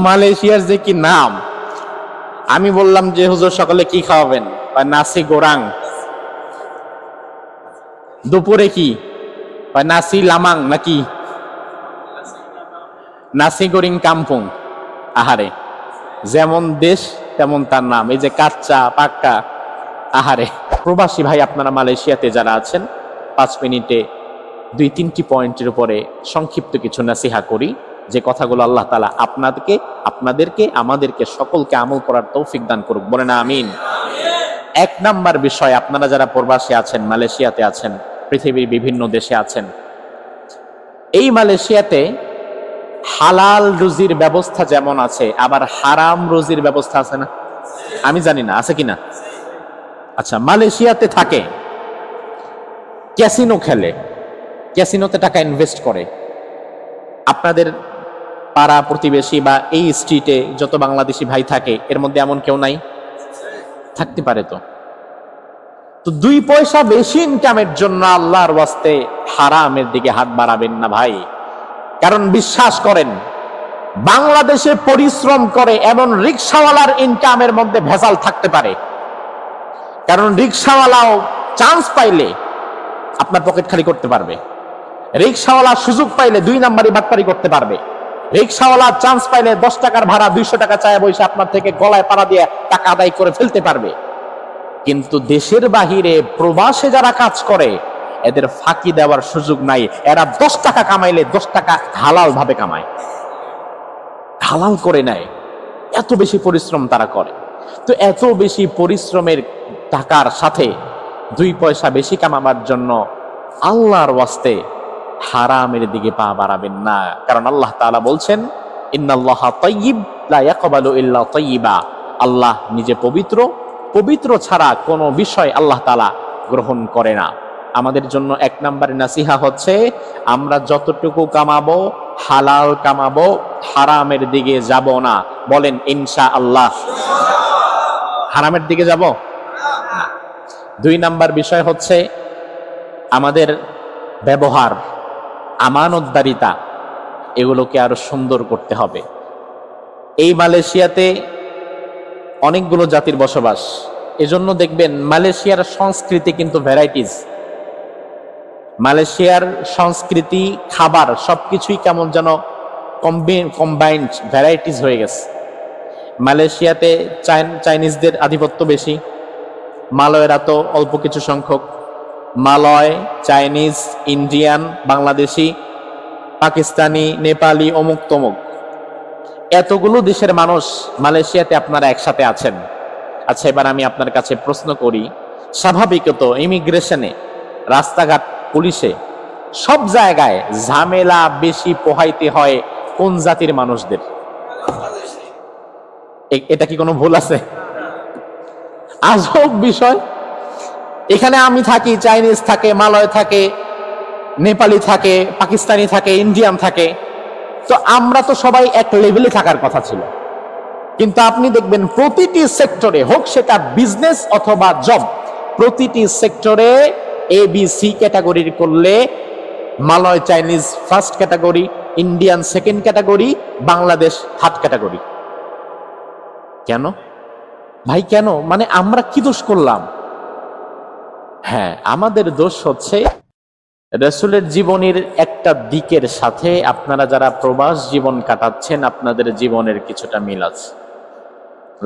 মালয়েশিয়ার যে কি নাম! আমি বললাম যে হুজুর সকালে কি খাওয়াবেন, বা নাসি গোরাং। দুপুরে কি, বা নাসি লামাং নাকি নাসি গোরিং কাম্পুং। আহারে, যেমন দেশ তেমন তার নাম। এই যে কাচ্চা পাক্কা, আহারে। প্রবাসী ভাই আপনারা মালয়েশিয়াতে যারা আছেন, 5 মিনিটে 2-3টি পয়েন্টের উপরে সংক্ষিপ্ত কিছু নাসিহা করি, যে কথাগুলো আল্লাহ তাআলা আপনাদেরকে আমাদেরকে সকলকে আমল করার তৌফিক দান করুক, বলেন আমিন। 1 নাম্বার বিষয়, আপনারা যারা প্রবাসী আছেন, মালয়েশিয়াতে আছেন, পৃথিবীর বিভিন্ন দেশে আছেন, এই মালয়েশিয়াতে হালাল রুজির ব্যবস্থা যেমন আছে, আবার হারাম রুজির ব্যবস্থা আছে না? আমি জানি না আছে কিনা। আচ্ছা, মালয়েশিয়াতে থাকে, ক্যাসিনো খেলে, ক্যাসিনোতে টাকা ইনভেস্ট করে। আপনাদের পাড়া প্রতিবেশী বা এই স্ট্রিটে যত বাংলাদেশি ভাই থাকে, এর মধ্যে এমন কেউ নাই? থাকতে পারে। তো 2 পয়সা বেশি ইনকামের জন্য আল্লাহর ওয়াস্তে হারামের দিকে হাত বাড়াবেন না ভাই। কারণ বিশ্বাস করেন, বাংলাদেশে পরিশ্রম করে এমন রিকশাওয়ালার ইনকামের মধ্যে ভেজাল থাকতে পারে। কারণ রিকশাওয়ালাও চান্স পাইলে আপনার পকেট খালি করতে পারবে। রিকশাওয়ালা সুযোগ পাইলে 2 নাম্বারই বাটপারি করতে পারবে। রিকশাওয়ালা চান্স পাইলে 10 টাকার ভাড়া 200 টাকা চায় বসে আপনার থেকে গলায় পাড়া দিয়ে টাকা আদায় করে ফেলতে পারবে। কিন্তু দেশের বাহিরে প্রবাসে যারা কাজ করে, এদের ফাঁকি দেওয়ার সুযোগ নাই। এরা 10 টাকা কামাইলে 10 টাকা হালাল ভাবে কামায়, হালাল করে নেয়। এত বেশি পরিশ্রম তারা করে। তো এত বেশি পরিশ্রমের টাকার সাথে 2 পয়সা বেশি কামাবার জন্য আল্লাহর ওয়াস্তে হারামের দিকে পা বাড়াবেন না। কারণ আল্লাহ তাআলা বলছেন, ইন্নাল্লাহা তাইয়্যিব লা ইয়াকবালু ইল্লা তাইয়্যিবা। আল্লাহ নিজে পবিত্র, পবিত্র ছাড়া কোনো বিষয় আল্লাহ তাআলা গ্রহণ করে না। আমাদের জন্য 1 নম্বরের নাসিহা হচ্ছে, আমরা যতটুকু কামাবো হালাল কামাবো, হারামের দিকে যাব না। বলেন ইনশাআল্লাহ। হারামের দিকে যাব না। 2 নাম্বার বিষয় হচ্ছে আমাদের ব্যবহার, আমানতদারিতা, এগুলোকে আরো সুন্দর করতে হবে। এই মালয়েশিয়াতে অনেকগুলো জাতির বসবাস, এজন্য দেখবেন মালয়েশিয়ার সংস্কৃতি কিন্তু ভ্যারাইটিস। মালয়েশিয়ার সংস্কৃতি, খাবার সবকিছুই কেমন যেন কম্বাইন্ড ভ্যারাইটিস হয়ে গেছে। মালয়েশিয়াতে চাইনিজদের আধিপত্য বেশি, মালয়েরা তো অল্প কিছু সংখ্যক। মালয়, চাইনিজ, ইন্ডিয়ান, বাংলাদেশি, পাকিস্তানি, নেপালি, অমুক তমুক, এতগুলো দেশের মানুষ মালয়েশিয়াতে আপনারা একসাথে আছেন। আচ্ছা, এবার আমি আপনার কাছে প্রশ্ন করি, স্বাভাবিকত ইমিগ্রেশনে, রাস্তাঘাট, পুলিশে, সব জায়গায় ঝামেলা বেশি পোহাইতে হয় কোন জাতির মানুষদের? এটা কি কোনো ভুল আছে? আজব বিষয়। এখানে আমি থাকি, চাইনিজ থাকে, মালয় থাকে, নেপালি থাকে, পাকিস্তানি থাকে, ইন্ডিয়ান থাকে, তো আমরা তো সবাই এক লেভেলে থাকার কথা ছিল। কিন্তু আপনি দেখবেন প্রতিটি সেক্টরে, হোক সেটা বিজনেস অথবা জব, প্রতিটি সেক্টরে ABC ক্যাটাগরির করলে Malay Chinese first category, Indian second category, Bangladesh third category. কেন ভাই, কেন? মানে আমরা কি দোষ করলাম? হ্যাঁ, আমাদের দোষ হচ্ছে রাসূলের জীবনের একটা দিকের সাথে আপনারা যারা প্রবাস জীবন কাটাচ্ছেন, আপনাদের জীবনের কিছুটা মিল আছে।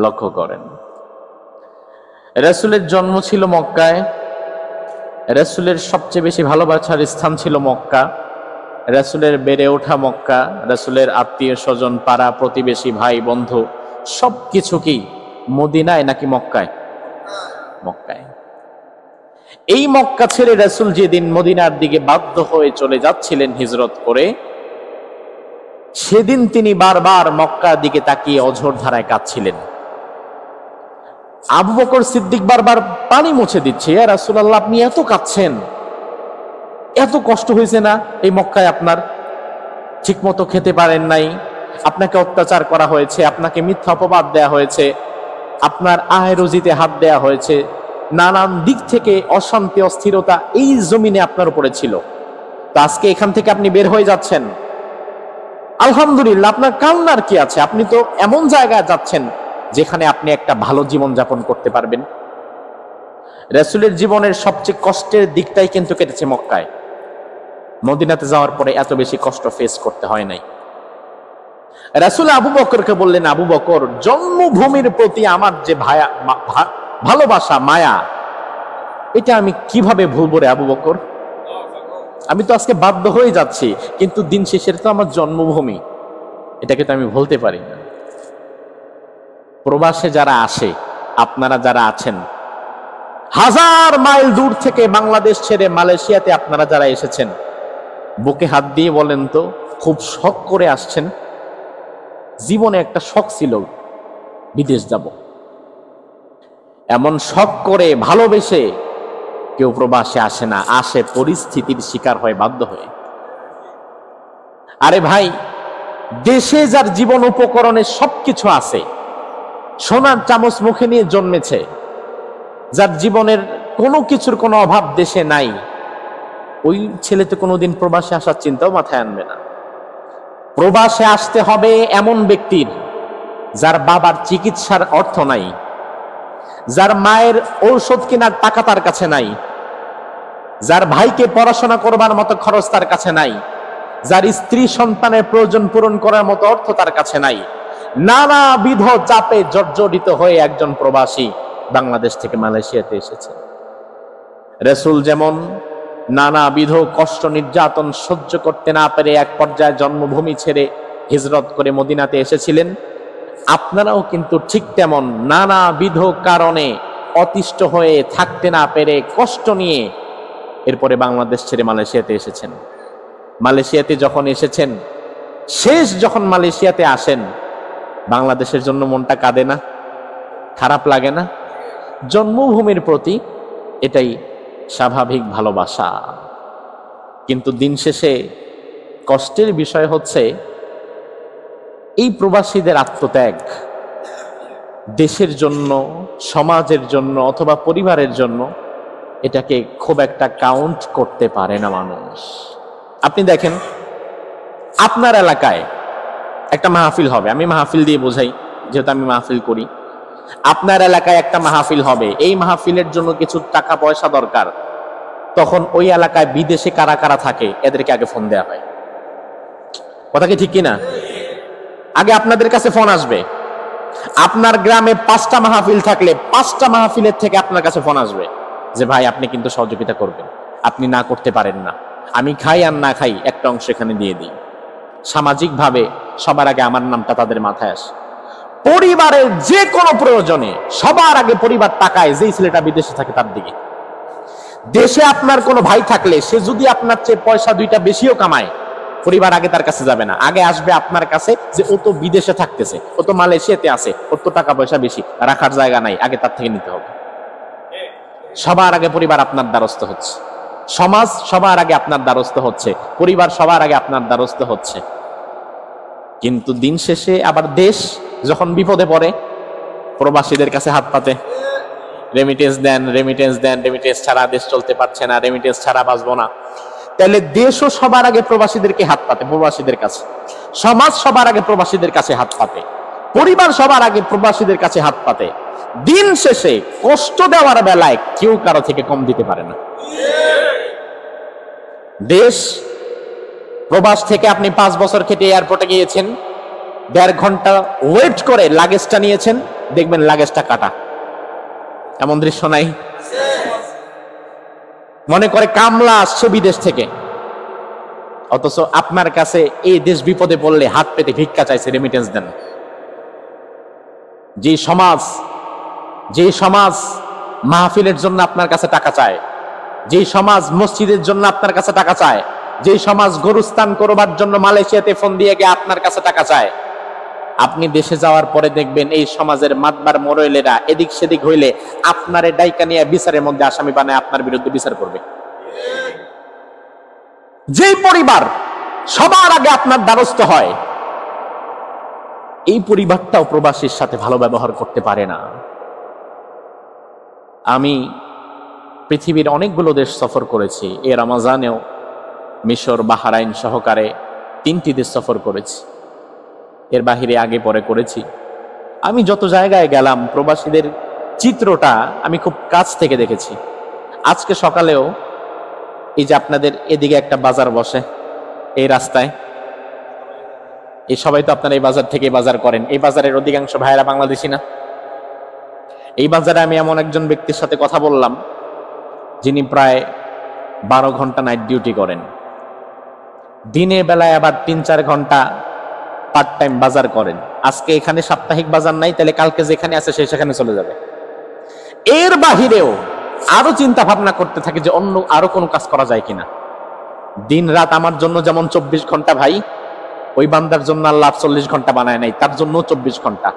লক্ষ্য করেন, রাসূলের জন্ম ছিল মক্কায়, রাসূলের সবচেয়ে বেশি ভালোবাসার স্থান ছিল মক্কা, রাসূলের বেড়ে ওঠা মক্কা, রাসূলের আত্মীয় স্বজন, পাড়া প্রতিবেশী, ভাই বন্ধু সবকিছু কি মদিনায় নাকি মক্কায়? মক্কায়। এই মক্কা ছেড়ে রাসূল যেদিন মদিনার দিকে বাধ্য হয়ে চলে যাচ্ছিলেন হিজরত করে, সেদিন তিনি বারবার মক্কার দিকে তাকিয়ে অঝোর ধারায় কাঁদছিলেন। আবু বকর সিদ্দিক বারবার পানি মুছে দিচ্ছে, ইয়া রাসূলুল্লাহ, আপনি এত কাঁদছেন, এত কষ্ট হয়েছে না এই মক্কায়? আপনার ঠিক মতো খেতে পারেন নাই, আপনাকে অত্যাচার করা হয়েছে, আপনাকে মিথ্যা অপবাদ দেয়া হয়েছে, আপনার আয় রুজিতে হাত দেয়া হয়েছে, নানান দিক থেকে অশান্তি, অস্থিরতা এই জমিনে আপনার উপরে ছিল। তো আজকে এখান থেকে আপনি বের হয়ে যাচ্ছেন, আলহামদুলিল্লাহ, আপনার কান্নার কি আছে? আপনি তো এমন জায়গায় যাচ্ছেন যেখানে আপনি একটা ভালো জীবন যাপন করতে পারবেন। রাসূলের জীবনের সবচেয়ে কষ্টের দিকটাই কিন্তু কেটেছে মক্কায়। মদিনাতে যাওয়ার পরে এত বেশি কষ্ট ফেস করতে হয় নাই। রাসূল আবু বকরকে বললেন, আবু বকর, জন্মভূমির প্রতি আমার যে ভালোবাসা, মায়া, এটা আমি কিভাবে ভুলবো রে আবু বকর? আমি তো আজকে বাধ্য হয়ে যাচ্ছি, কিন্তু দিন শেষের তো আমার জন্মভূমি, এটাকে তো আমি ভুলতে পারি না। প্রবাসে যারা আসে, আপনারা যারা আছেন, হাজার মাইল দূর থেকে বাংলাদেশ ছেড়ে মালয়েশিয়াতে আপনারা যারা এসেছেন, বুকে হাত দিয়ে বলেন তো, খুব শখ করে আসছেন? জীবনে একটা শখ ছিল বিদেশ যাব, এমন শখ করে ভালোবেসে কেউ প্রবাসে আসে না, আসে পরিস্থিতির শিকার হয়, বাধ্য হয়ে। আরে ভাই, দেশে যার জীবন উপকরণে সবকিছু আছে, সোনার চামচ মুখে নিয়ে জন্মেছে, যার জীবনের কোনো কিছুর কোনো অভাব দেশে নাই, ওই ছেলে তো কোনোদিন প্রবাসে আসার চিন্তাও মাথায় আনবে না। প্রবাসে আসতে হবে এমন ব্যক্তির যার বাবার চিকিৎসার অর্থ নাই, যার মায়ের ঔষধ কেনার টাকা তার কাছে নাই, যার ভাইকে পড়াশোনা করবার মতো খরচ তার কাছে নাই, যার স্ত্রী সন্তানের প্রয়োজন পূরণ করার মতো অর্থ তার কাছে নাই। নানাবিধ চাপে জর্জরিত হয়ে একজন প্রবাসী বাংলাদেশ থেকে মালয়েশিয়াতে এসেছে। রাসূল যেমন নানাবিধ কষ্ট নির্যাতন সহ্য করতে না পেরে এক পর্যায়ে জন্মভূমি ছেড়ে হিজরত করে মদিনাতে এসেছিলেন, আপনারাও কিন্তু ঠিক তেমন নানাবিধ কারণে অতিষ্ঠ হয়ে থাকতে না পেরে কষ্ট নিয়ে এরপরে বাংলাদেশ ছেড়ে মালয়েশিয়াতে এসেছেন। মালয়েশিয়াতে যখন এসেছেন, শেষ যখন মালয়েশিয়াতে আসেন, বাংলাদেশের জন্য মনটা কাঁদে না? খারাপ লাগে না? জন্মভূমির প্রতি এটাই স্বাভাবিক ভালোবাসা। কিন্তু দিন শেষে কষ্টের বিষয় হচ্ছে এই প্রবাসীদের আত্মত্যাগ দেশের জন্য, সমাজের জন্য অথবা পরিবারের জন্য, এটাকে খুব একটা কাউন্ট করতে পারে না মানুষ। আপনি দেখেন, আপনার এলাকায় একটা মাহফিল হবে, আমি মাহফিল দিয়ে বোঝাই যেহেতু আমি মাহফিল করি। আপনার এলাকায় একটা মাহফিল হবে, এই মাহফিলের জন্য কিছু টাকা পয়সা দরকার, তখন ওই এলাকায় বিদেশে কারা কারা থাকে এদেরকে আগে ফোন দেওয়া হয়। কথা কি ঠিক কিনা? আগে আপনাদের কাছে ফোন আসবে। আপনার গ্রামে 5টা মাহফিল থাকলে 5টা মাহফিলের থেকে আপনার কাছে ফোন আসবে যে ভাই আপনি কিন্তু সহযোগিতা করবেন, আপনি না করতে পারেন না, আমি খাই আর না খাই একটা অংশ এখানে দিয়ে দিই। সামাজিকভাবে সবার আগে আমার নামটা তাদের মাথায় আসে। পরিবারের যে কোনো প্রয়োজনে সবার আগে পরিবার তাকায় যেই ছেলেটা বিদেশে থাকে তার দিকে। দেশে আপনার কোনো ভাই থাকলে সে যদি আপনার চেয়ে পয়সা 2টা বেশিও কামায়, পরিবার আগে তার কাছে যাবে না, আগে আসবে আপনার কাছে যে ও তো বিদেশে থাকতেছে, ও তো মালয়েশিয়াতে আছে, ওর তো টাকা পয়সা বেশি, রাখার জায়গা নাই, আগে তার থেকে নিতে হবে। সবার আগে পরিবার আপনার দ্বারস্থ হচ্ছে, সমাজ সবার আগে আপনার দ্বারস্থ হচ্ছে, পরিবার সবার আগে আপনার দ্বারস্থ হচ্ছে। কিন্তু দিন শেষে আবার দেশ যখন বিপদে পড়ে, প্রবাসীদের কাছে হাত পাতে, রেমিটেন্স দেন, রেমিটেন্স দেন, রেমিটেন্স ছাড়া দেশ চলতে পারছে না, রেমিটেন্স ছাড়া বাঁচবো না। তাহলে দেশও সবার আগে প্রবাসীদেরকে হাত পাতে, প্রবাসীদের কাছে, সমাজ সবার আগে প্রবাসীদের কাছে হাত পাতে, পরিবার সবার আগে প্রবাসীদের কাছে হাত পাতে। দিন শেষে কষ্ট দেওয়ার বেলায় কেউ কারো থেকে কম দিতে পারে না। দেশ প্রবাস থেকে আপনি 5 বছর খেটে এয়ারপোর্টে গিয়েছেন, 1.5 ঘন্টা ওয়েট করে লাগেজটা নিয়েছেন, দেখবেন লাগেজটা কাটা। এমন দৃশ্য নাই? মনে করে কামলা আসছে বিদেশ থেকে, অথচ আপনার কাছে এই দেশ বিপদে পড়লে হাত পেতে ভিক্ষা চাইছে, রেমিটেন্স দেন। যে সমাজ মাহফিলের জন্য আপনার কাছে টাকা চায়, যে সমাজ মসজিদের জন্য আপনার কাছে টাকা চায়, যে সমাজ গরুস্থান করবার জন্য মালয়েশিয়াতে ফোন দিয়ে গিয়ে আপনার কাছে টাকা চায়, আপনি দেশে যাওয়ার পরে দেখবেন এই সমাজের মাতবার মোড়লেরা এদিক সেদিক হইলে আপনারে ডাইকা নিয়ে বিচারের মধ্যে আসামি বানায় আপনার বিরুদ্ধে বিচার করবে। যেই পরিবার সবার আগে আপনার দ্বারস্থ হয়, এই পরিবারটাও প্রবাসীর সাথে ভালো ব্যবহার করতে পারে না। আমি পৃথিবীর অনেকগুলো দেশ সফর করেছি, এই রমজানেও মিশর, বাহরাইন সহকারে 3টি দেশ সফর করেছি, এর বাহিরে আগে পরে করেছি। আমি যত জায়গায় গেলাম প্রবাসীদের চিত্রটা আমি খুব কাছ থেকে দেখেছি। আজকে সকালেও এই যে আপনাদের এদিকে একটা বাজার বসে এই রাস্তায়, এই সবাই তো আপনারা এই বাজার থেকে বাজার করেন, এই বাজারের অধিকাংশ ভাইয়েরা বাংলাদেশি না? এই বাজারে আমি এমন একজন ব্যক্তির সাথে কথা বললাম যিনি প্রায় 12 ঘন্টা নাইট ডিউটি করেন, দিনের বেলায় আবার 3-4 ঘন্টা পার্ট টাইম বাজার করেন। আজকে এখানে সাপ্তাহিক বাজার নাই, তাহলে কালকে যেখানে আছে সে সেখানে চলে যাবে। এর বাহিরেও আরো চিন্তা ভাবনা করতে থাকে যে অন্য আরো কোনো কাজ করা যায় কিনা। দিন রাত আমার জন্য যেমন 24 ঘন্টা ভাই, ওই বান্দার জন্য আল্লাহ 40 ঘন্টা বানায় নাই, তার জন্য 24 ঘন্টা।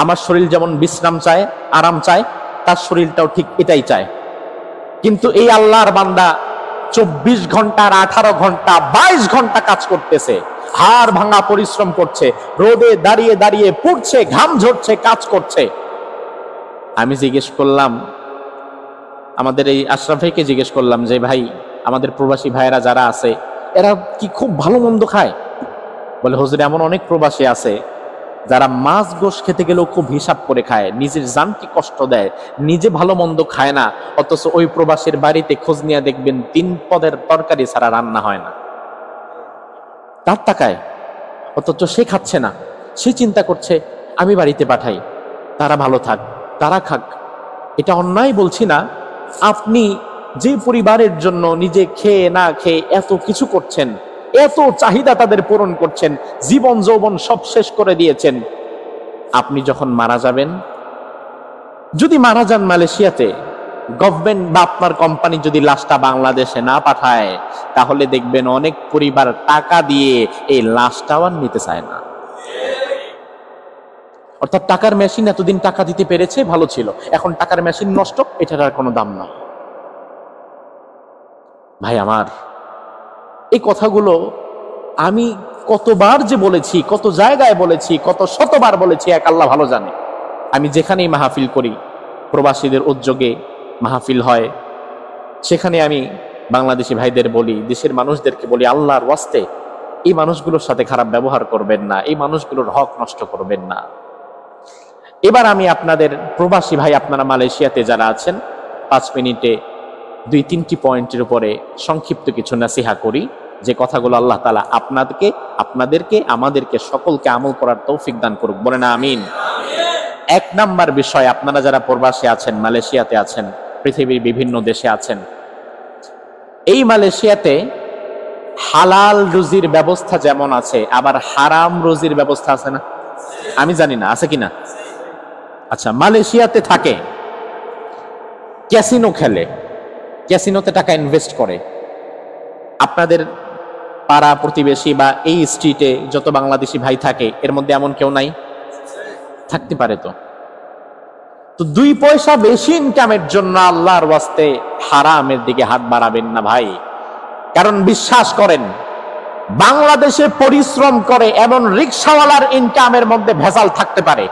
আমার শরীর যেমন বিশ্রাম চায়, আরাম চায়, তার শরীরটাও ঠিক এটাই চায়। কিন্তু এই আল্লাহর বান্দা 24 ঘন্টা, 18 ঘন্টা, 22 ঘন্টা কাজ করতেছে, হাড় ভাঙা পরিশ্রম করছে, রোদে দাঁড়িয়ে দাঁড়িয়ে পড়ছে, ঘাম ঝরছে, কাজ করছে। আমি জিজ্ঞেস করলাম, আমাদের এই আশরাফ ভাইকে জিজ্ঞেস করলাম যে ভাই, আমাদের প্রবাসী ভাইয়েরা যারা আছে এরা কি খুব ভালো মন্দ খায়? বলে হুজুর, এমন অনেক প্রবাসী আছে যারা মাছ গোশ খেতে গেলেও খুব হিসাব করে খায়, নিজের জানকে কষ্ট দেয়, নিজে ভালো মন্দ খায় না, অথচ ওই প্রবাসীর বাড়িতে খোঁজ নিয়ে দেখবেন 3 পদের তরকারি ছাড়া রান্না হয় না। তার টাকায়, অথচ সে খাচ্ছে না। সে চিন্তা করছে আমি বাড়িতে পাঠাই, তারা ভালো থাক, তারা খাক। এটা অন্যায় বলছি না। আপনি যে পরিবারের জন্য নিজে খেয়ে না খেয়ে এত কিছু করছেন, এত চাহিদা তাদের পূরণ করছেন, জীবন যৌবন সব শেষ করে দিয়েছেন, আপনি যখন মারা যাবেন, যদি মারা যান মালয়েশিয়াতে, গভর্নমেন্ট বা আপনার কোম্পানি যদি লাশটা বাংলাদেশে না পাঠায়, তাহলে দেখবেন অনেক পরিবার টাকা দিয়ে এই লাশটাও আর নিতে চায় না। অর্থাৎ টাকার মেশিন এতদিন টাকা দিতে পেরেছে, ভালো ছিল, এখন টাকার মেশিন নষ্ট, এটার আর কোনো দাম নাই। ভাই আমার, এই কথাগুলো আমি কতবার যে বলেছি, কত জায়গায় বলেছি, কত শতবার বলেছি, এক আল্লাহ ভালো জানে। আমি যেখানেই মাহফিল করি, প্রবাসীদের উদ্যোগে মাহফিল হয়, সেখানে আমি বাংলাদেশি ভাইদের বলি, দেশের মানুষদেরকে বলি, আল্লাহর ওয়াস্তে এই মানুষগুলোর সাথে খারাপ ব্যবহার করবেন না, এই মানুষগুলোর হক নষ্ট করবেন না। এবার আমি আপনাদের প্রবাসী ভাই, আপনারা মালয়েশিয়াতে যারা আছেন, 5 মিনিটে 2-3টি পয়েন্টের উপরে সংক্ষিপ্ত কিছু নাসিহা করি, যে কথাগুলো আল্লাহ তাআলা আপনাদেরকে আমাদেরকে সকলকে আমল করার তৌফিক দান করুক, বলেন আমিন। 1 নাম্বার বিষয়, আপনারা যারা প্রবাসী আছেন, মালয়েশিয়াতে আছেন, পৃথিবীর বিভিন্ন দেশে আছেন, এই মালয়েশিয়াতে হালাল রুজির ব্যবস্থা যেমন আছে, আবার হারাম রুজির ব্যবস্থা আছে না? আমি জানি না আছে কিনা। আচ্ছা, মালয়েশিয়াতে থাকে, ক্যাসিনো খেলে, ক্যাসিনোতে টাকা ইনভেস্ট করে। আপনাদের পাড়া প্রতিবেশী বা এই স্ট্রিটে যত বাংলাদেশি ভাই থাকে, এর মধ্যে এমন কেউ নাই? থাকতে পারে। তো 2 পয়সা বেশি ইনকামের জন্য আল্লাহর ওয়াস্তে হারামের দিকে হাত বাড়াবেন না ভাই। কারণ বিশ্বাস করেন, বাংলাদেশে পরিশ্রম করে এমন রিকশাওয়ালার ইনকামের মধ্যে ভেজাল থাকতে পারে।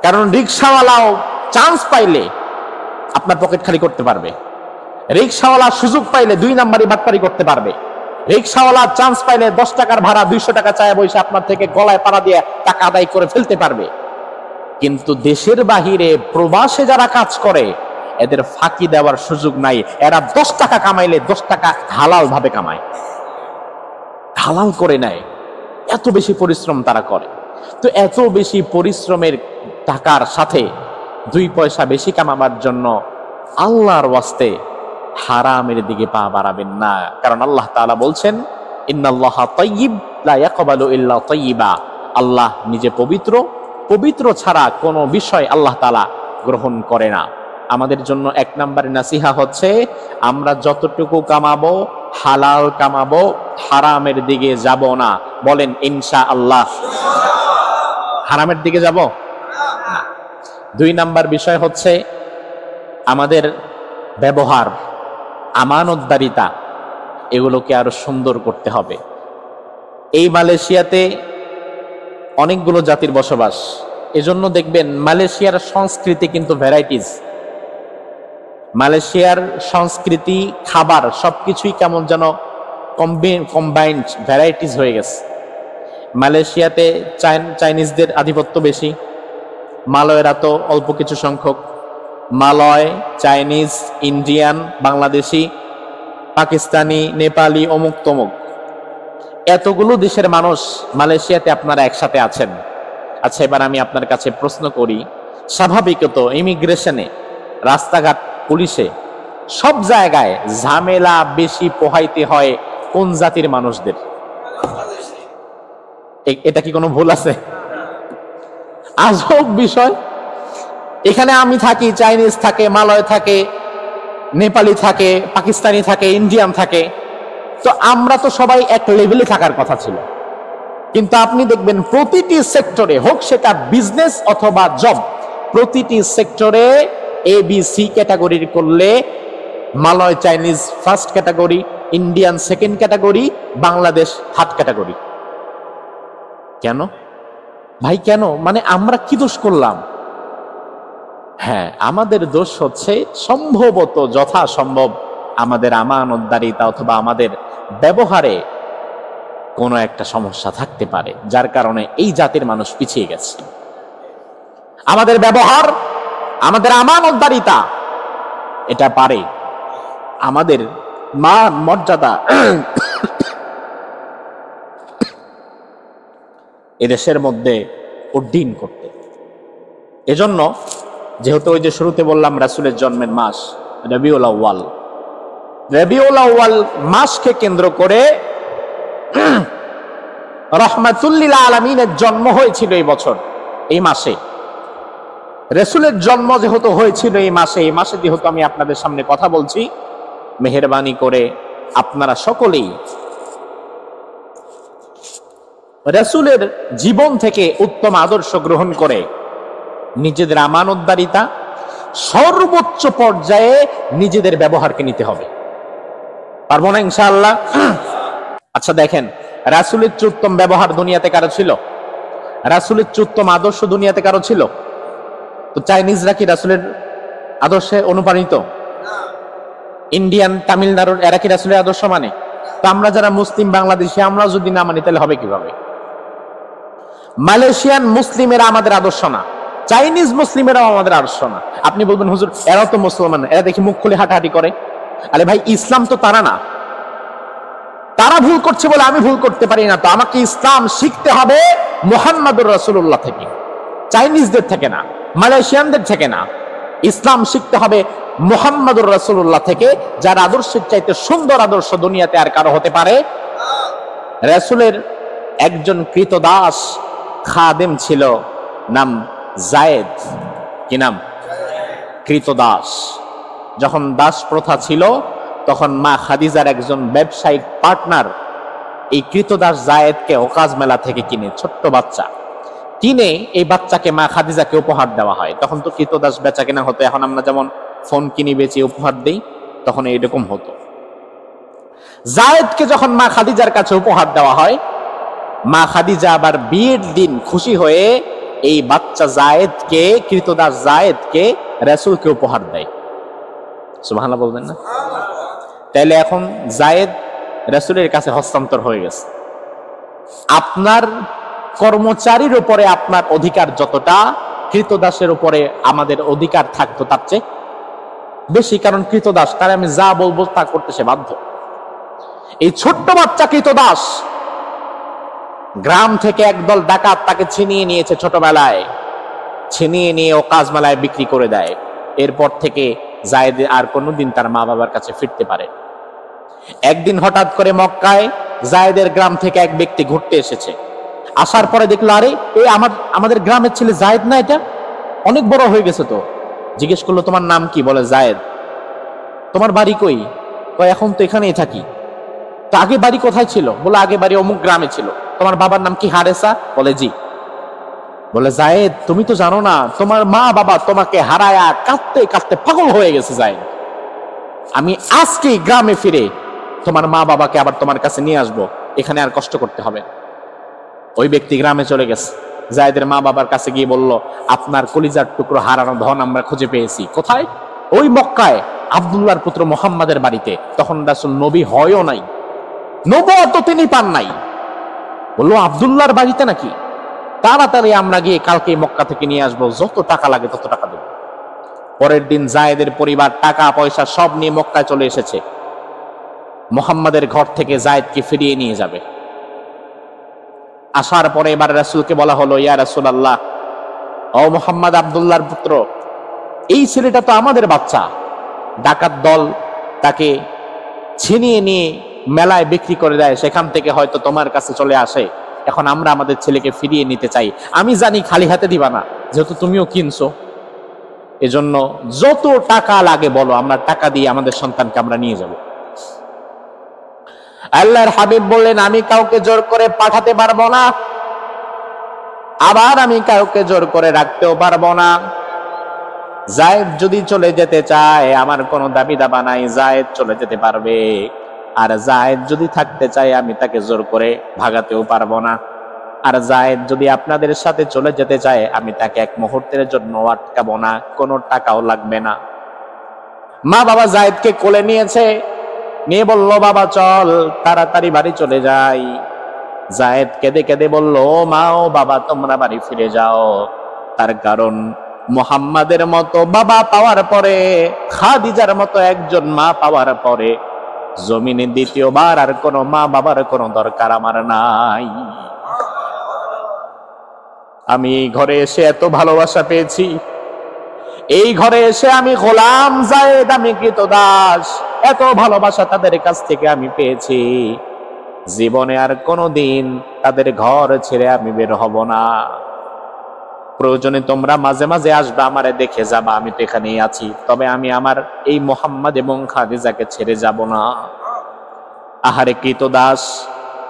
কারণ রিকশাওয়ালাও চান্স পাইলে আপনার পকেট খালি করতে পারবে, রিকশাওয়ালা সুযোগ পাইলে 2 নাম্বারই বাটপারি করতে পারবে, রিকশাওয়ালা চান্স পাইলে 10 টাকার ভাড়া 200 টাকা চায় বসে আপনার থেকে গলায় পাড়া দিয়ে টাকা আদায় করে ফেলতে পারবে। কিন্তু দেশের বাহিরে প্রবাসে যারা কাজ করে, এদের ফাঁকি দেওয়ার সুযোগ নাই। এরা 10 টাকা কামাইলে 10 টাকা হালাল ভাবে কামায়, হালাল করে নেয়। এত বেশি পরিশ্রম তারা করে। তো এত বেশি পরিশ্রমের টাকার সাথে 2 পয়সা বেশি কামাবার জন্য আল্লাহর ওয়াস্তে হারামের দিকে পা বাড়াবেন না। কারণ আল্লাহ তাআলা বলছেন, ইন্নাল্লাহা তাইয়্যিব লা ইয়াকবালু ইল্লা তাইয়্যিবা। আল্লাহ নিজে পবিত্র, পবিত্র ছাড়া কোনো বিষয় আল্লাহ তাআলা গ্রহণ করে না। আমাদের জন্য 1 নাম্বার নাসিহা হচ্ছে, আমরা যতটুকু কামাবো হালাল কামাবো, হারামের দিকে যাব না। বলেন ইনশাআল্লাহ। হারামের দিকে যাব না। 2 নাম্বার বিষয় হচ্ছে আমাদের ব্যবহার, আমানতদারিতা, এগুলোকে আরো সুন্দর করতে হবে। এই মালয়েশিয়াতে অনেকগুলো জাতির বসবাস, এজন্য দেখবেন মালয়েশিয়ার সংস্কৃতি কিন্তু ভ্যারাইটিস। মালয়েশিয়ার সংস্কৃতি, খাবার সবকিছুই কেমন যেন কম্বাইন্ড ভ্যারাইটিস হয়ে গেছে। মালয়েশিয়াতে চাইনিজদের আধিপত্য বেশি, মালয়েরা তো অল্প কিছু সংখ্যক। মালয়, চাইনিজ, ইন্ডিয়ান, বাংলাদেশি, পাকিস্তানি, নেপালি, অমুক তমুক, এতগুলো দেশের মানুষ মালয়েশিয়াতে আপনারা একসাথে আছেন। আচ্ছা, এবার আমি আপনার কাছে প্রশ্ন করি, স্বাভাবিকত ইমিগ্রেশনে, রাস্তাঘাট, পুলিশে, সব জায়গায় ঝামেলা বেশি পোহাইতে হয় কোন জাতির মানুষদের? এটা কি কোনো ভুল আছে? আজব বিষয়। এখানে আমি থাকি, চাইনিজ থাকে, মালয় থাকে, নেপালি থাকে, পাকিস্তানি থাকে, ইন্ডিয়ান থাকে, তো আমরা তো সবাই এক লেভেলে থাকার কথা ছিল। কিন্তু আপনি দেখবেন প্রতিটি সেক্টরে, হোক সেটা বিজনেস অথবা জব, প্রতিটি সেক্টরে এ বি সি ক্যাটাগরির করলে Malay Chinese first category, Indian second category, Bangladesh third category. কেন ভাই, কেন? মানে আমরা কি দোষ করলাম? হ্যাঁ, আমাদের দোষ হচ্ছে সম্ভবত যথাসম্ভব আমাদের আমানতদারিতা অথবা আমাদের ব্যবহারে কোনো একটা সমস্যা থাকতে পারে, যার কারণে এই জাতির মানুষ পিছিয়ে গেছে। আমাদের ব্যবহার, আমাদের আমানতদারিতা, এটা পারে আমাদের মান মর্যাদা এদেশের মধ্যে উড্ডীন করতে। এজন্য যেহেতু ওই যে শুরুতে বললাম রাসূলের জন্মের মাস রবিউল আউয়াল, রবিউল আউয়াল মাসকে কেন্দ্র করে রাহমাতুল লিল আলামিনের জন্ম হয়েছিল এই বছর, এই মাসে। রাসূলের জন্ম যেহেতু হয়েছিল এই মাসে, এই মাসে যেহেতু আমি আপনাদের সামনে কথা বলছি, মেহেরবানি করে আপনারা সকলেই রাসূলের জীবন থেকে উত্তম আদর্শ গ্রহণ করে নিজেদের আমানতদারিতা সর্বোচ্চ পর্যায়ে নিজেদের ব্যবহারকে নিতে হবে। পারবো না ইনশাআল্লাহ? আচ্ছা দেখেন, রাসূলের উত্তম ব্যবহার দুনিয়াতে কারো ছিল? রাসূলের উত্তম আদর্শ দুনিয়াতে কারো ছিল? তো চাইনিজরা কি রাসূলের আদর্শে অনুপ্রাণিত? ইন্ডিয়ান, তামিলনাড়ুর, এরা কি রাসূলের আদর্শ মানে? তো আমরা যারা মুসলিম বাংলাদেশি, আমরা যদি না মানি তাহলে হবে কিভাবে? মালয়েশিয়ান মুসলিমেরা আমাদের আদর্শ না, চাইনিজ মুসলিমেরাও আমাদের আদর্শ না। আপনি বলবেন হুজুর এরাও তো মুসলমান, এরা দেখি মুখ খুলে হাঁটাহাঁটি করে। আরে ভাই, ইসলাম তো তারা না। তারা ভুল করছে বলে আমি ভুল করতে পারি না, তো আমাকে ইসলাম শিখতে হবে মুহাম্মাদুর রাসূলুল্লাহ থেকে, চাইনিজদের থেকে না, মালয়েশিয়ানদের থেকে না। ইসলাম শিখতে হবে মুহাম্মাদুর রাসূলুল্লাহ থেকে, যার আদর্শের চাইতে সুন্দর আদর্শ দুনিয়াতে আর কারো হতে পারে। রাসূলের একজন কৃতদাস খাদেম ছিল, নাম যায়েদ। কি নাম? কৃতদাস। যখন দাস প্রথা ছিল তখন মা খাদিজার একজন ব্যবসায়িক পার্টনার এই কৃতদাস যায়েদকে ওকাজ মেলা থেকে কিনে, ছোট্ট বাচ্চা কিনে, এই বাচ্চাকে মা খাদিজাকে উপহার দেওয়া হয়। তখন তো কৃতদাস বেচা কেনা হতো, এখন আমরা যেমন ফোন কিনি বেচি উপহার দেই, তখন এইরকম হতো। যায়েদকে যখন মা খাদিজার কাছে উপহার দেওয়া হয়, মা খাদিজা আবার বিয়ের দিন খুশি হয়ে এই বাচ্চা যায়েদকে, কৃতদাস যায়েদকে রাসূলকে উপহার দেয়। সুবহানাল্লাহ বলবেন না? তাইলে এখন যায়েদ রাসূলের কাছে হস্তান্তর হয়ে গেছে। আপনার কর্মচারীর উপরে আপনার অধিকার যতটা, কৃতদাসের উপরে আমাদের অধিকার থাকতো তার চেয়ে বেশি, কারণ কৃতদাস, তার আমি যা বলবো তা করতে সে বাধ্য। এই ছোট্ট বাচ্চা কৃতদাস গ্রাম থেকে একদল ডাকাত তাকে ছিনিয়ে নিয়েছে, ছোটবেলায় ছিনিয়ে নিয়ে ওকাজ মেলায় বিক্রি করে দেয়। এরপর থেকে যায়েদ আর কোনোদিন তার মা বাবার কাছে ফিরতে পারে। একদিন হঠাৎ করে মক্কায় যায়েদের গ্রাম থেকে এক ব্যক্তি ঘুরতে এসেছে। আসার পরে দেখলো, আরে এই আমাদের গ্রামের ছেলে যায়েদ না, এটা অনেক বড় হয়ে গেছে। তো জিজ্ঞেস করলো, তোমার নাম কি? বলে যায়েদ। তোমার বাড়ি কই? কয় এখন তো এখানেই থাকি। তো আগে বাড়ি কোথায় ছিল? বলে আগে বাড়ি অমুক গ্রামে ছিল। তোমার বাবার নাম কি? হারেসা। বলে জি। বলে যায়েদ, তুমি তো জানো না তোমার মা বাবা তোমাকে হারায়া কাঁদতে কাঁদতে পাগল হয়ে গেছে যায়েদ। আমি আজকে গ্রামে ফিরে তোমার মা বাবাকে আবার তোমার কাছে নিয়ে আসবো, এখানে আর কষ্ট করতে হবে। ওই ব্যক্তি গ্রামে চলে গেছে, যায়েদের মা বাবার কাছে গিয়ে বলল, আপনার কলিজার টুকরো হারানো ধন আমরা খুঁজে পেয়েছি। কোথায়? ওই মক্কায় আব্দুল্লাহর পুত্র মুহাম্মাদের বাড়িতে। তখন রাসূল নবী হয়ও নাই, নবুয়ত তো তিনি পান নাই। বললো আব্দুল্লাহর বাড়িতে নাকি? তাড়াতাড়ি আমরা গিয়ে কালকে মক্কা থেকে নিয়ে আসবো, যত টাকা লাগে তত টাকা দেবো। পরের দিন জায়েদের পরিবার টাকা পয়সা সব নিয়ে মক্কায় চলে এসেছে, মুহাম্মাদের ঘর থেকে জায়েদকে ফিরিয়ে নিয়ে যাবে। আসার পরে এবার রাসূলকে বলা হলো, ইয়া রাসূলুল্লাহ, ও মুহাম্মদ আব্দুল্লাহর পুত্র, এই ছেলেটা তো আমাদের বাচ্চা, ডাকাত দল তাকে ছিনিয়ে নিয়ে মেলায় বিক্রি করে দেয়, সেখান থেকে হয়তো তোমার কাছে চলে আসে। এখন আমরা আমাদের ছেলেকে ফিরিয়ে নিতে চাই। আমি জানি খালি হাতে দিবা না, যেহেতু তুমিও কিনছো, এজন্য যত টাকা লাগে বলো, আমরা টাকা দিয়ে আমাদের সন্তানকে আমরা নিয়ে যাব। আল্লাহর হাবিব বললেন, আমি কাউকে জোর করে পাঠাতে পারবো না, আবার আমি কাউকে জোর করে রাখতেও পারবো না। জায়েদ যদি চলে যেতে চায়, আমার কোনো দাবি দাবা নাই, জায়েদ চলে যেতে পারবে। আর জায়েদ যদি থাকতে চায়, আমি তাকে জোর করে ভাগাতেও পারবো না। আর জায়েদ যদি আপনাদের সাথে চলে যেতে চায়, আমি তাকে এক মুহূর্তের জন্য আটকাবো না, কোনো টাকাও লাগবে না। মা বাবা জায়েদকে কোলে নিয়েছে, নিয়ে বলল, বাবা চল তাড়াতাড়ি বাড়ি চলে যাই। জায়েদ কেঁদে কেঁদে বলল, ও মা ও বাবা, তোমরা বাড়ি ফিরে যাও। তার কারণ মুহাম্মাদের মতো বাবা পাওয়ার পরে, খাদিজার মতো একজন মা পাওয়ার পরে জমিনে দ্বিতীয়বার আর কোনো মা বাবার কোনো দরকার আমার নাই। আমি এই ঘরে এসে এত ভালোবাসা পেয়েছি, এই ঘরে এসে আমি গোলাম জায়েদ, আমি কৃতদাস, এত ভালোবাসা তাদের কাছ থেকে আমি পেয়েছি, জীবনে আর কোনোদিন তাদের ঘর ছেড়ে আমি বের হব না। প্রয়োজনে তোমরা মাঝে মাঝে আসবে, আমারে দেখে যাবা, আমি তো এখানেই আছি, তবে আমি আমার এই মুহাম্মদ এবং খাদিজাকে ছেড়ে যাব না। আহারে কৃতদাস,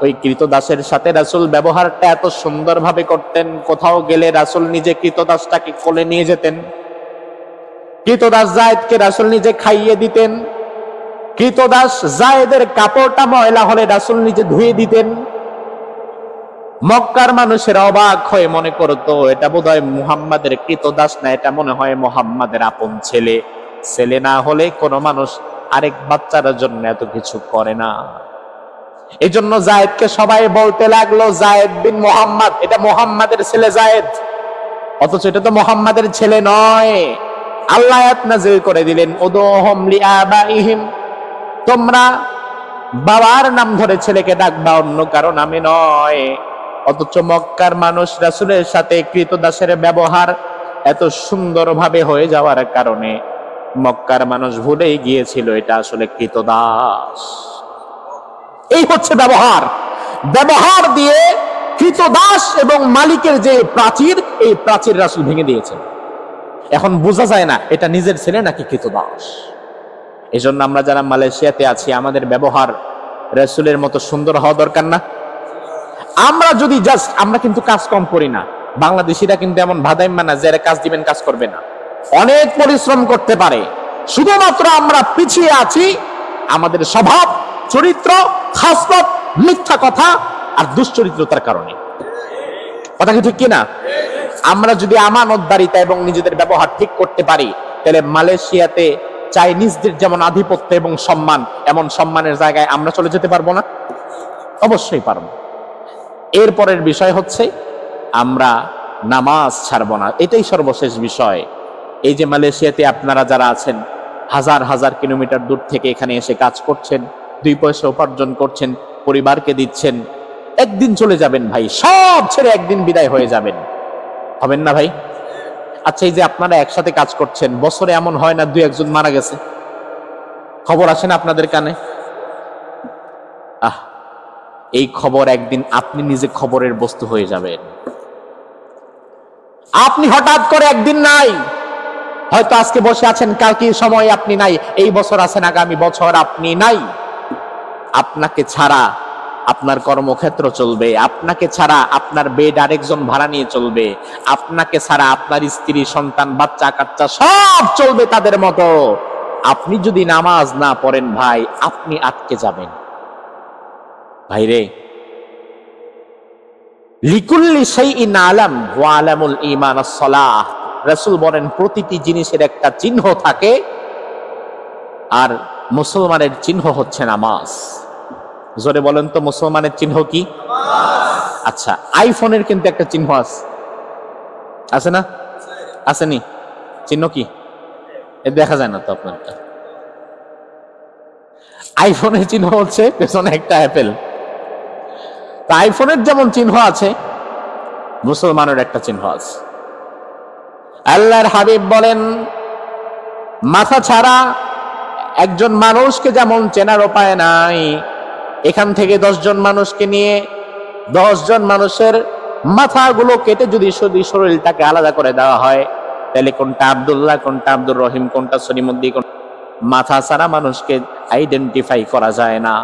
ওই কৃতদাসের সাথে রাসূল ব্যবহারটা এত সুন্দর ভাবে করতেন, কোথাও গেলে রাসূল নিজে কৃতদাসটাকে কোলে নিয়ে যেতেন, কৃতদাস জায়েদকে রাসূল নিজে খাইয়ে দিতেন, কৃতদাস জায়েদের কাপড়টা ময়লা হলে রাসূল নিজে ধুয়ে দিতেন। মক্কার মানুষের অবাক হয়ে মনে করতো, এটা বোধহয় মুহাম্মাদের কৃতদাস না, এটা মনে হয় মুহাম্মাদের আপন ছেলে। ছেলে না হলে কোনো মানুষ আরেক বাচ্চার জন্য এত কিছু করে না। এই জন্য জায়েদকে সবাই বলতে লাগলো, জায়েদ বিন মুহাম্মদ, এটা মুহাম্মাদের ছেলে জায়েদ, অথচ এটা তো মুহাম্মাদের ছেলে নয়। আল্লাহ আয়াত নাযিল করে দিলেন, উদুহুম লিআবাইহিম, তোমরা বাবার নাম ধরে ছেলেকে ডাকবা, অন্য কারো নামে নয়। অথচ মক্কার মানুষ রাসূলের সাথে কৃতদাসের ব্যবহার এত সুন্দরভাবে হয়ে যাওয়ার কারণে মক্কার মানুষ ভুলেই গিয়েছিল এটা আসলে কৃতদাস। এই হচ্ছে ব্যবহার, ব্যবহার দিয়ে কৃতদাস এবং মালিকের যে প্রাচীর, এই প্রাচীর রাসূল ভেঙে দিয়েছেন। এখন বোঝা যায় না এটা নিজের ছেলে নাকি কৃতদাস। এই জন্য আমরা যারা মালয়েশিয়াতে আছি, আমাদের ব্যবহার রাসূলের মতো সুন্দর হওয়া দরকার না? আমরা যদি জাস্ট, আমরা কিন্তু কাজ কম করি না, বাংলাদেশিরা কিন্তু এমন ভাদাইম্মা না যে কাজ দিবেন কাজ করবে না, অনেক পরিশ্রম করতে পারে। শুধুমাত্র আমরা পিছিয়ে আছি আমাদের স্বভাব, চরিত্র, খাসলত, মিথ্যা কথা আর দুশ্চরিত্রতার কারণে। কথা কি ঠিক কিনা? আমরা যদি আমানতদারিতা এবং নিজেদের ব্যবহার ঠিক করতে পারি, তাহলে মালয়েশিয়াতে চাইনিজদের যেমন আধিপত্য এবং সম্মান, এমন সম্মানের জায়গায় আমরা চলে যেতে পারবো না? অবশ্যই পারবো। এরপরের বিষয় হচ্ছে আমরা নামাজ ছাড়বো না, এটাই সর্বশেষ বিষয়। এই যে মালয়েশিয়াতে আপনারা যারা আছেন, হাজার হাজার কিলোমিটার দূর থেকে এখানে এসে কাজ করছেন, 2 পয়সা উপার্জন করছেন, পরিবারকে দিচ্ছেন, একদিন চলে যাবেন ভাই, সব ছেড়ে একদিন বিদায় হয়ে যাবেন, হবেন না ভাই? আচ্ছা, এই যে আপনারা একসাথে কাজ করছেন, বছরে এমন হয় না 2-1 মারা গেছে? খবর আসে না আপনাদের কানে? এই খবর একদিন আপনি নিজে খবরের বস্তু হয়ে যাবেন। আপনি হঠাৎ করে একদিন নাই, হয়তো আজকে বসে আছেন, কালকে সময় আপনি নাই, এই বছর আছেন, আগামী বছর আপনি নাই। আপনাকে ছাড়া আপনার কর্মক্ষেত্র চলবে, আপনাকে ছাড়া আপনার বেড আরেকজন ভাড়া নিয়ে চলবে, আপনাকে ছাড়া আপনার স্ত্রী, সন্তান, বাচ্চা কাচ্চা সব চলবে তাদের মতো। আপনি যদি নামাজ না পড়েন ভাই, আপনি আটকে যাবেন ভাইরে। লিকুল্লি শাইইন আলাম ওয়া আলামুল ঈমান আস-সালাহ, রাসূল বলেন প্রতিটি জিনিসের একটা চিহ্ন থাকে, আর মুসলমানের চিহ্ন হচ্ছে নামাজ। জোরে বলেন তো মুসলমানের চিহ্ন কি? আচ্ছা, আইফোনের কিন্তু একটা চিহ্ন আছে না? আসেনি? চিহ্ন কি? এ দেখা যায় না তো আপনারটা। আইফোনের চিহ্ন হচ্ছে পেছনে একটা অ্যাপেল। তা আইফোনের যেমন চিহ্ন আছে, মুসলমানের একটা চিহ্ন আছে। আল্লাহর হাবিব বলেন, মাথা ছাড়া একজন মানুষকে যেমন চেনার উপায় নাই, এখান থেকে 10 জন মানুষকে নিয়ে 10 জন মানুষের মাথাগুলো কেটে যদি শুধু শরীরটাকে আলাদা করে দেওয়া হয়, তাহলে কোনটা আব্দুল্লাহ, কোনটা আব্দুর রহিম, কোনটা সলিমুদ্দিন, মাথা ছাড়া মানুষকে আইডেন্টিফাই করা যায় না।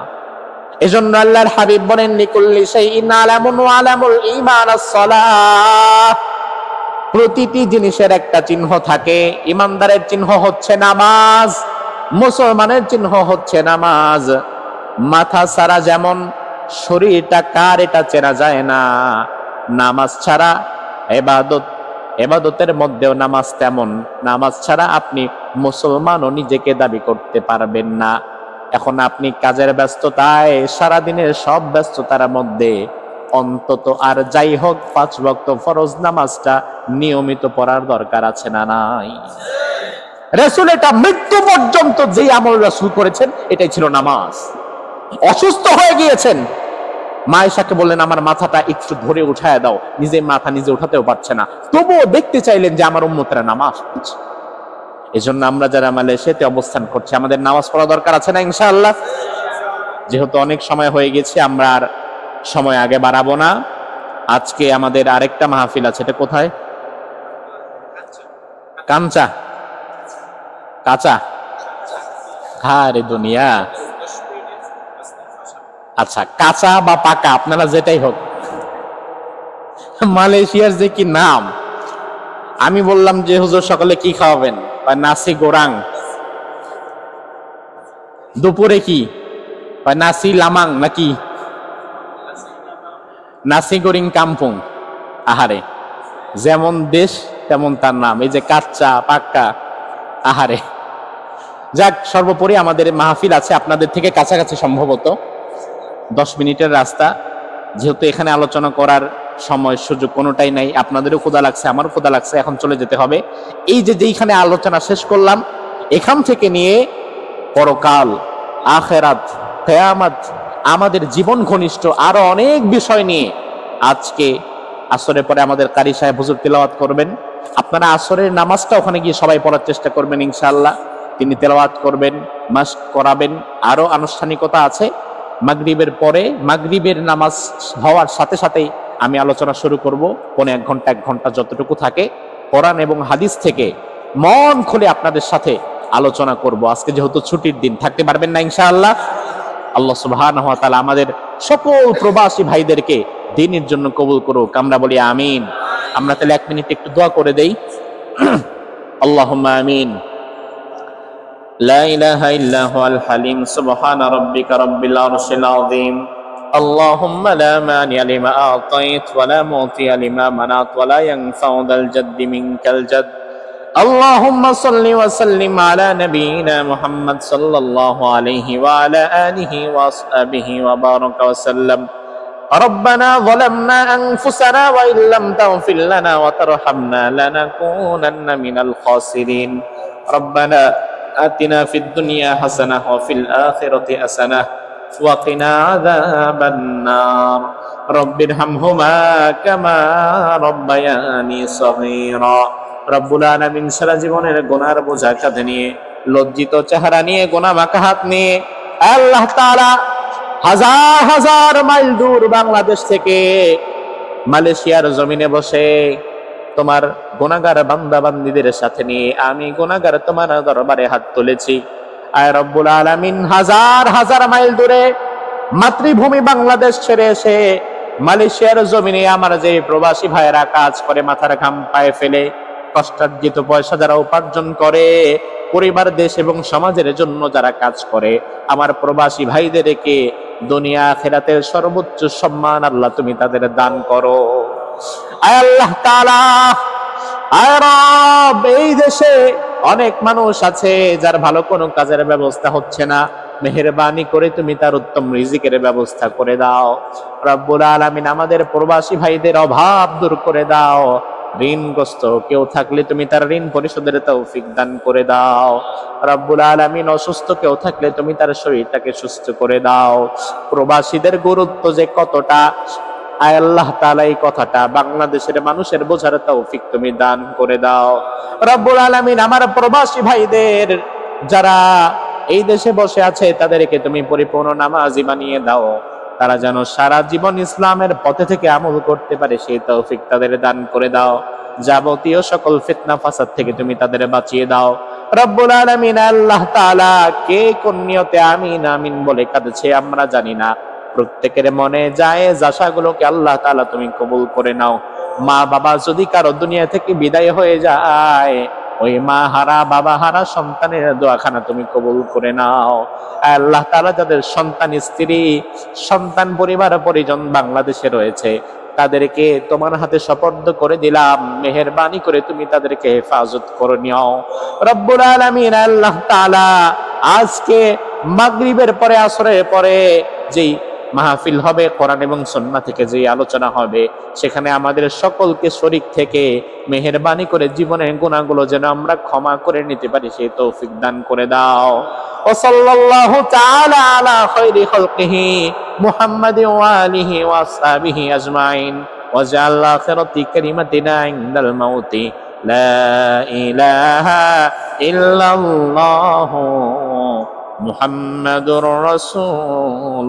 এজন্য আল্লাহর হাবিব বলেন, লিকুল্লি শাইইন আলামুন ওয়া আলামুল ঈমান আস-সালাহ। প্রতিটি জিনিসের একটা চিহ্ন থাকে। ইমানদারের চিহ্ন হচ্ছে নামাজ, মুসলমানের চিহ্ন হচ্ছে নামাজ। মাথা ছাড়া যেমন শরীরটা কার এটা চেনা যায় না, নামাজ ছাড়া এবাদতের মধ্যেও নামাজ তেমন। নামাজ ছাড়া আপনি মুসলমানও নিজেকে দাবি করতে পারবেন না। এখন আপনি কাজের ব্যস্ততায়, সারাদিনের সব ব্যস্ততার মধ্যে অন্তত আর যাই হোক 5 ওয়াক্ত ফরজ নামাজটা নিয়মিত পড়ার দরকার আছে না নাই? রাসূল এটা মৃত্যু পর্যন্ত যে আমল রাসূল করেছেন এটাই ছিল নামাজ। অসুস্থ হয়ে গিয়েছেন, মা আয়েশাকে বললেন, আমার মাথাটা একটু ধরে উঠায় দাও। নিজে মাথা নিজে উঠাতেও পারছে না, তবুও দেখতে চাইলেন যে আমার উম্মতেরা নামাজ পড়ছে। এজন্য আমরা যারা মালয়েশিয়াতে অবস্থান করছি, আমাদের নামাজ পড়া দরকার আছে না ইনশাআল্লাহ? যেহেতু অনেক সময় হয়ে গেছে, আমরা আর সময় আগে বাড়াবো না। আজকে আমাদের আরেকটা মাহফিল আছে। এটা কোথায়? কাঞ্চা, কাঁচা, আরে দুনিয়া। আচ্ছা, কাঁচা বা পাকা আপনারা যেটাই হোক, মালয়েশিয়ার যে কি নাম। আমি বললাম যে হুজুর সকালে কি খাওয়াবেন, বা নাসি গোরাং। দুপুরে কি, বা নাসি লামাং নাকি নাসি গোরিং কাম্পুং। আহারে, যেমন দেশ তেমন তার নাম। এই যে কাচ্চা, পাক্কা, আহারে। যাক, সর্বোপরি আমাদের মাহফিল আছে আপনাদের থেকে কাছাকাছি, সম্ভবত 10 মিনিটের রাস্তা। যেহেতু এখানে আলোচনা করার সময় সুযোগ কোনোটাই নাই, আপনাদেরও ক্ষুধা লাগছে, আমারও ক্ষুধা লাগছে, এখন চলে যেতে হবে। এই যে যেইখানে আলোচনা শেষ করলাম, এখান থেকে নিয়ে পরকাল, আখেরাত, কিয়ামত, আমাদের জীবন ঘনিষ্ঠ আরো অনেক বিষয় নিয়ে আজকে আসরের পরে আমাদের কারি সাহেব হুজুর তেলাওয়াত করবেন। আপনারা আসরের নামাজটা ওখানে গিয়ে সবাই পড়ার চেষ্টা করবেন ইনশাআল্লাহ। তিনি তেলাওয়াত করবেন, মাস্ক করাবেন, আরো আনুষ্ঠানিকতা আছে। মাগরিবের পরে, মাগরিবের নামাজ হওয়ার সাথে সাথেই আমি আলোচনা শুরু করব। 1 ঘন্টা যতটুকু থাকে কোরআন এবং হাদিস থেকে মন খুলে আপনাদের সাথে আলোচনা করব। আজকে যেহেতু ছুটির দিন, থাকতে পারবেন না ইনশাআল্লাহ? আল্লাহ সুবহানাহু ওয়া তাআলা আমাদের সকল প্রবাসী ভাইদেরকে দ্বীনের জন্য কবুল করুক। আমরা বলি আমিন। আমরা তাহলে 1 মিনিট একটু দোয়া করে দেই। আল্লাহুম্মা আমিন। لا إله إلا هو الحليم سبحان ربك رب العرش العظيم اللهم لا مانع لما أعطيت ولا معطي لما منعت ولا ينفع ذا الجد منك الجد اللهم صل وسلم على نبينا محمد صلى الله عليه وعلى آله وأصحابه وبارك وسلم ربنا ظلمنا أنفسنا وإن لم تغفر لنا وترحمنا لنكونن من الخاسرين ربنا آتنا في الدنيا حسنة وفي الآخرة حسنة وقنا عذاب النار رب ارحمهما كما ربياني صغيرا রব্বুল আলামিন সারা জীবনের গুনার বোঝা কাঁধে নিয়ে, লজ্জিত চেহারা নিয়ে, গুনাহ মাখা হাত নিয়ে আল্লাহ তাআলা হাজার হাজার মাইল দূর বাংলাদেশ থেকে মালয়েশিয়ার জমিনে বসে তোমার গুনাহগার বান্দা বান্দীদের সাথে নিয়ে আমি গুনাহগার তোমার দরবারে হাত তুলেছি। আয় রব্বুল আলামিন, হাজার হাজার মাইল দূরে মাতৃভূমি বাংলাদেশ ছেড়ে এসে মালয়েশিয়ার জমিনে আমার যে প্রবাসী ভাইয়েরা কাজ করে, মাথার ঘাম পায়ে ফেলে কষ্টার্জিত পয়সা যারা উপার্জন করে, পরিবার, দেশ এবং সমাজের জন্য যারা কাজ করে, আমার প্রবাসী ভাইদেরকে দুনিয়া আখিরাতের সর্বোচ্চ সম্মান আল্লাহ তুমি তাদের দান করো। আয় আল্লাহ তাআলা, আয় রব, এই দেশে অনেক মানুষ আছে যার ভালো কোনো কাজের ব্যবস্থা হচ্ছে না, মেহেরবানি করে তুমি তার উত্তম রিজিকের ব্যবস্থা করে দাও। রব্বুল আলামিন আমাদের প্রবাসী ভাইদের অভাব দূর করে দাও। ঋণগ্রস্ত কেউ থাকলে তুমি তার ঋণ পরিশোধের তৌফিক দান করে দাও। রব্বুল আলামিন অসুস্থ কেউ থাকলে তুমি তার শরীরটাকে সুস্থ করে দাও। প্রবাসীদের গুরুত্ব যে কতটা, আয় আল্লাহ তাআলা এই কথাটা বাংলাদেশের মানুষের বোঝার তৌফিক তুমি দান করে দাও। রব্বুল আলামিন আমার প্রবাসী ভাইদের যারা এই দেশে বসে আছে তাদেরকে তুমি পরিপূর্ণ নামাজি বানিয়ে দাও। তারা যেন সারা জীবন ইসলামের পথে থেকে আমল করতে পারে সেই তৌফিক তাদের দান করে দাও। যাবতীয় সকল ফিতনা ফাসাদ থেকে তুমি তাদের বাঁচিয়ে দাও। রব্বুল আলামিন আল্লাহ তাআলা কে কোন নিয়তে আমিন আমিন বলে কাঁদছে আমরা জানি না। প্রত্যেকের মনে যায় আশাগুলোকে আল্লাহ তাআলা তুমি কবুল করে নাও। মা বাবা যদি কারো দুনিয়া থেকে বিদায় হয়ে যায়, ওই মা হারা বাবা হারা সন্তানের দোয়াখানা তুমি কবুল করে নাও। আল্লাহ তাআলা যাদের সন্তান স্ত্রী সন্তান পরিবার পরিজন বাংলাদেশে রয়েছে তাদেরকে তোমার হাতে সুপর্দ করে দিলাম। মেহেরবানি করে তুমি তাদেরকে হেফাজত করে নিও রব্বুল আলামিন। আল্লাহ তাআলা আজকে মাগরিবের পরে আসরের পরে যেই মাহফিল হবে কোরআন এবং সুন্নাহ থেকে যে আলোচনা হবে সেখানে আমাদের সকলকে শরীক থেকে মেহেরবানি করে জীবনের গুনাহগুলো যেন আমরা ক্ষমা করে নিতে পারি সেই তৌফিক দান করে দাও। ও সাল্লাল্লাহু তাআলা আলা খায়রি খালকিহি মুহাম্মাদিন ওয়া আলিহি ওয়া আসহাবিহি আজমাইন ওয়া জাআল আখিরাতি কালিমাতিনা ইনদাল মাউতি লা ইলাহা ইল্লাল্লাহু মুহাম্মাদুর রাসূলুল্লাহ।